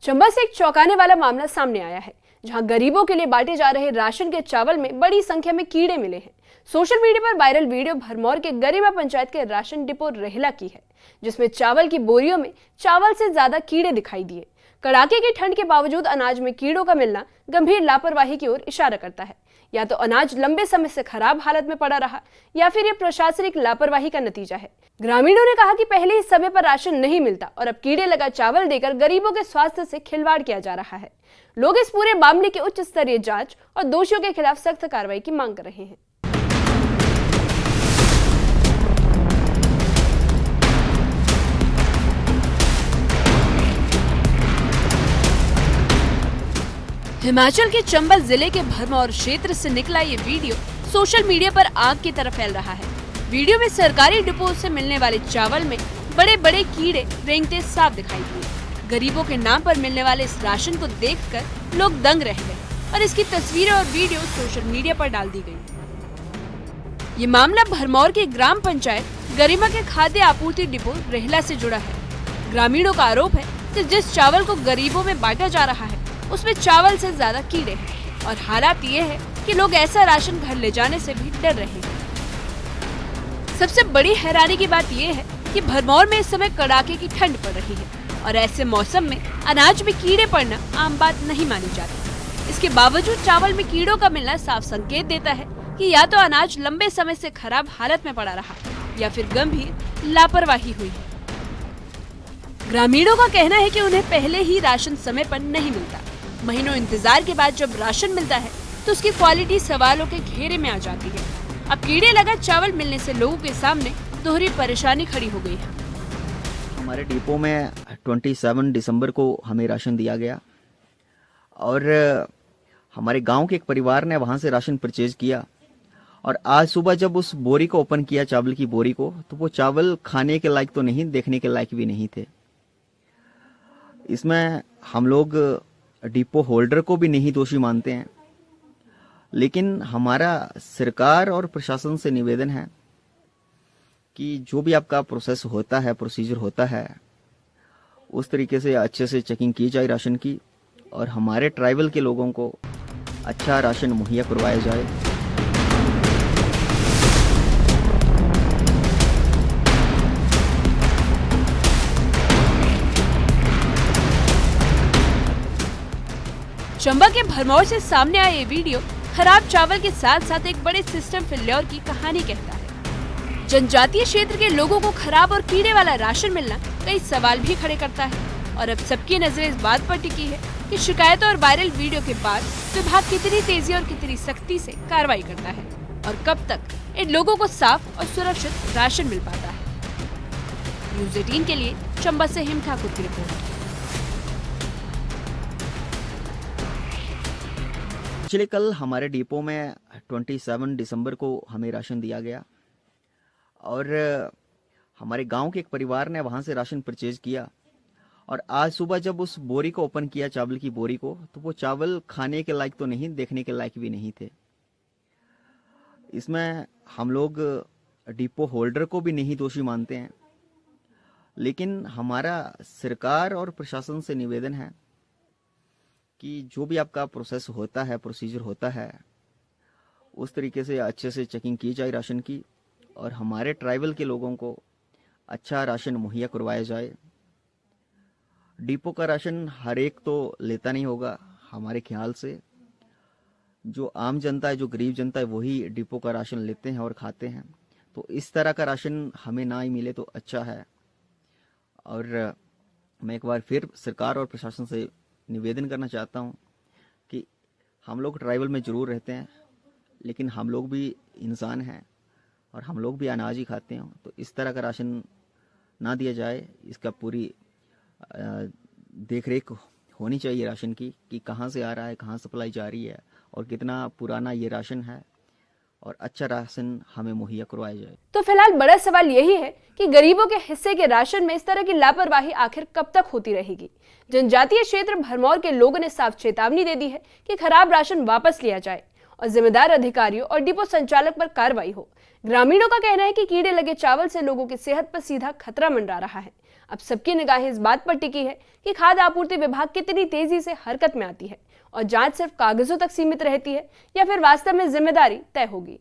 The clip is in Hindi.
चंबा से एक चौंकाने वाला मामला सामने आया है, जहां गरीबों के लिए बांटे जा रहे राशन के चावल में बड़ी संख्या में कीड़े मिले हैं। सोशल मीडिया पर वायरल वीडियो भरमौर के गरिमा पंचायत के राशन डिपो रेहला की है, जिसमें चावल की बोरियों में चावल से ज्यादा कीड़े दिखाई दिए। कड़ाके की ठंड के बावजूद अनाज में कीड़ों का मिलना गंभीर लापरवाही की ओर इशारा करता है। या तो अनाज लंबे समय से खराब हालत में पड़ा रहा, या फिर ये प्रशासनिक लापरवाही का नतीजा है। ग्रामीणों ने कहा कि पहले ही समय पर राशन नहीं मिलता और अब कीड़े लगा चावल देकर गरीबों के स्वास्थ्य से खिलवाड़ किया जा रहा है। लोग इस पूरे मामले की उच्च स्तरीय जांच और दोषियों के खिलाफ सख्त कार्रवाई की मांग कर रहे हैं। हिमाचल के चंबा जिले के भरमौर क्षेत्र से निकला ये वीडियो सोशल मीडिया पर आग की तरह फैल रहा है। वीडियो में सरकारी डिपो से मिलने वाले चावल में बड़े बड़े कीड़े रेंगते साफ दिखाई दिए। गरीबों के नाम पर मिलने वाले इस राशन को देखकर लोग दंग रह गए और इसकी तस्वीरें और वीडियो सोशल मीडिया पर डाल दी गई। ये मामला भरमौर की ग्राम पंचायत गरिमा के खाद्य आपूर्ति डिपो रेहला से जुड़ा है। ग्रामीणों का आरोप है कि जिस चावल को गरीबों में बांटा जा रहा है उसमें चावल से ज्यादा कीड़े हैं और हालात ये है कि लोग ऐसा राशन घर ले जाने से भी डर रहे हैं। सबसे बड़ी हैरानी की बात ये है कि भरमौर में इस समय कड़ाके की ठंड पड़ रही है और ऐसे मौसम में अनाज में कीड़े पड़ना आम बात नहीं मानी जाती। इसके बावजूद चावल में कीड़ों का मिलना साफ संकेत देता है कि या तो अनाज लंबे समय से खराब हालत में पड़ा रहा या फिर गंभीर लापरवाही हुई है। ग्रामीणों का कहना है कि उन्हें पहले ही राशन समय पर नहीं मिलता। महीनों इंतजार के बाद जब राशन मिलता है तो उसकी क्वालिटी सवालों के घेरे में आ जाती है। अब कीड़े लगा चावल मिलने से लोगों के सामने दोहरी परेशानी खड़ी हो गई है। हमारे डिपो में 27 दिसंबर को हमें राशन दिया गया और हमारे गांव के एक परिवार ने वहां से राशन परचेज किया और आज सुबह जब उस बोरी को ओपन किया, चावल की बोरी को, तो वो चावल खाने के लायक तो नहीं, देखने के लायक भी नहीं थे। इसमें हम लोग डिपो होल्डर को भी नहीं दोषी मानते हैं, लेकिन हमारा सरकार और प्रशासन से निवेदन है कि जो भी आपका प्रोसेस होता है, प्रोसीजर होता है, उस तरीके से अच्छे से चेकिंग की जाए राशन की और हमारे ट्राइबल के लोगों को अच्छा राशन मुहैया करवाया जाए। चंबा के भरमौर से सामने आया ये वीडियो खराब चावल के साथ साथ एक बड़े सिस्टम फेल्योर की कहानी कहता है। जनजातीय क्षेत्र के लोगों को खराब और कीड़े वाला राशन मिलना कई सवाल भी खड़े करता है और अब सबकी नजरें इस बात पर टिकी है कि शिकायतों और वायरल वीडियो के बाद विभाग कितनी तेजी और कितनी सख्ती से कार्रवाई करता है और कब तक इन लोगों को साफ और सुरक्षित राशन मिल पाता है। न्यूज़ 18 के लिए चंबा से हिम ठाकुर की रिपोर्ट। पिछले कल हमारे डिपो में 27 दिसंबर को हमें राशन दिया गया और हमारे गांव के एक परिवार ने वहां से राशन परचेज किया और आज सुबह जब उस बोरी को ओपन किया, चावल की बोरी को, तो वो चावल खाने के लायक तो नहीं, देखने के लायक भी नहीं थे। इसमें हम लोग डिपो होल्डर को भी नहीं दोषी मानते हैं, लेकिन हमारा सरकार और प्रशासन से निवेदन है कि जो भी आपका प्रोसेस होता है, प्रोसीजर होता है, उस तरीके से अच्छे से चेकिंग की जाए राशन की और हमारे ट्राइबल के लोगों को अच्छा राशन मुहैया करवाया जाए। डिपो का राशन हर एक तो लेता नहीं होगा, हमारे ख्याल से जो आम जनता है, जो गरीब जनता है, वही डिपो का राशन लेते हैं और खाते हैं। तो इस तरह का राशन हमें ना ही मिले तो अच्छा है। और मैं एक बार फिर सरकार और प्रशासन से निवेदन करना चाहता हूं कि हम लोग ट्राइबल में जरूर रहते हैं, लेकिन हम लोग भी इंसान हैं और हम लोग भी अनाज ही खाते हैं। तो इस तरह का राशन ना दिया जाए, इसका पूरी देख रेख होनी चाहिए राशन की कि कहाँ से आ रहा है, कहाँ सप्लाई जा रही है और कितना पुराना ये राशन है और अच्छा राशन हमें मुहैया करवाया जाए। तो फिलहाल बड़ा सवाल यही है कि गरीबों के हिस्से के राशन में इस तरह की लापरवाही आखिर कब तक होती रहेगी। जनजातीय क्षेत्र भरमौर के लोगों ने साफ चेतावनी दे दी है कि खराब राशन वापस लिया जाए और जिम्मेदार अधिकारियों और डिपो संचालक पर कार्रवाई हो। ग्रामीणों का कहना है कि कीड़े लगे चावल से लोगों की सेहत पर सीधा खतरा मंडरा रहा है। अब सबकी निगाहें इस बात पर टिकी है कि खाद्य आपूर्ति विभाग कितनी तेजी से हरकत में आती है और जांच सिर्फ कागजों तक सीमित रहती है या फिर वास्तव में जिम्मेदारी तय होगी।